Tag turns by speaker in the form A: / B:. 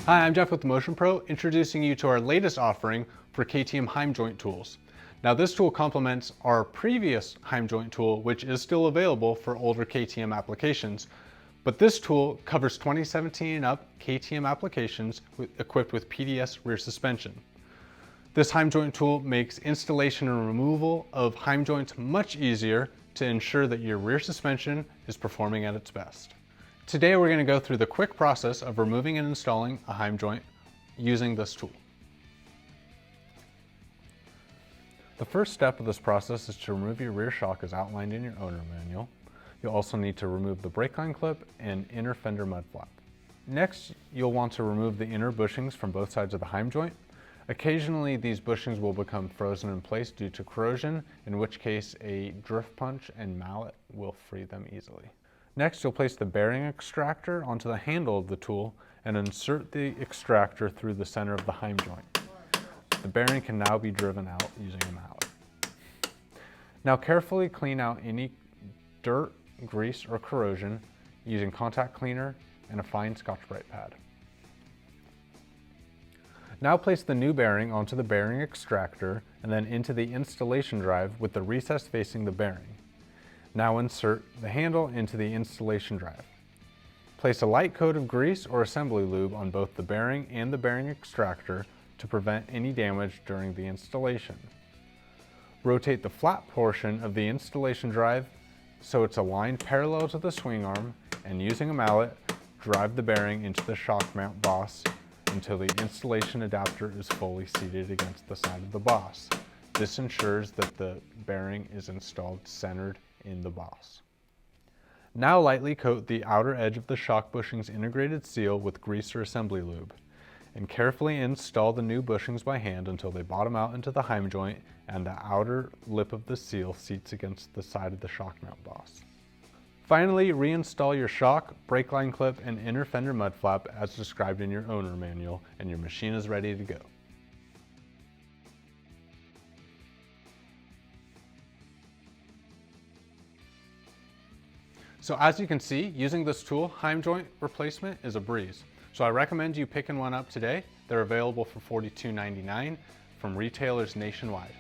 A: Hi, I'm Jeff with Motion Pro, introducing you to our latest offering for KTM Heim Joint tools. Now this tool complements our previous Heim Joint tool, which is still available for older KTM applications. But this tool covers 2017 and up KTM applications equipped with PDS rear suspension. This Heim Joint tool makes installation and removal of Heim joints much easier to ensure that your rear suspension is performing at its best. Today we're going to go through the quick process of removing and installing a Heim joint using this tool. The first step of this process is to remove your rear shock as outlined in your owner manual. You'll also need to remove the brake line clip and inner fender mud flap. Next, you'll want to remove the inner bushings from both sides of the Heim joint. Occasionally, these bushings will become frozen in place due to corrosion, in which case a drift punch and mallet will free them easily. Next, you'll place the bearing extractor onto the handle of the tool and insert the extractor through the center of the Heim joint. The bearing can now be driven out using a mallet. Now carefully clean out any dirt, grease, or corrosion using contact cleaner and a fine Scotch-Brite pad. Now place the new bearing onto the bearing extractor and then into the installation drive with the recess facing the bearing. Now insert the handle into the installation drive. Place a light coat of grease or assembly lube on both the bearing and the bearing extractor to prevent any damage during the installation. Rotate the flat portion of the installation drive so it's aligned parallel to the swing arm, and using a mallet, drive the bearing into the shock mount boss until the installation adapter is fully seated against the side of the boss. This ensures that the bearing is installed centered in the boss. Now lightly coat the outer edge of the shock bushings integrated seal with grease or assembly lube, and carefully install the new bushings by hand until they bottom out into the Heim joint and the outer lip of the seal seats against the side of the shock mount boss. Finally, reinstall your shock, brake line clip, and inner fender mud flap as described in your owner manual, and your machine is ready to go. So as you can see, using this tool, Heim joint replacement is a breeze. So I recommend you picking one up today. They're available for $42.99 from retailers nationwide.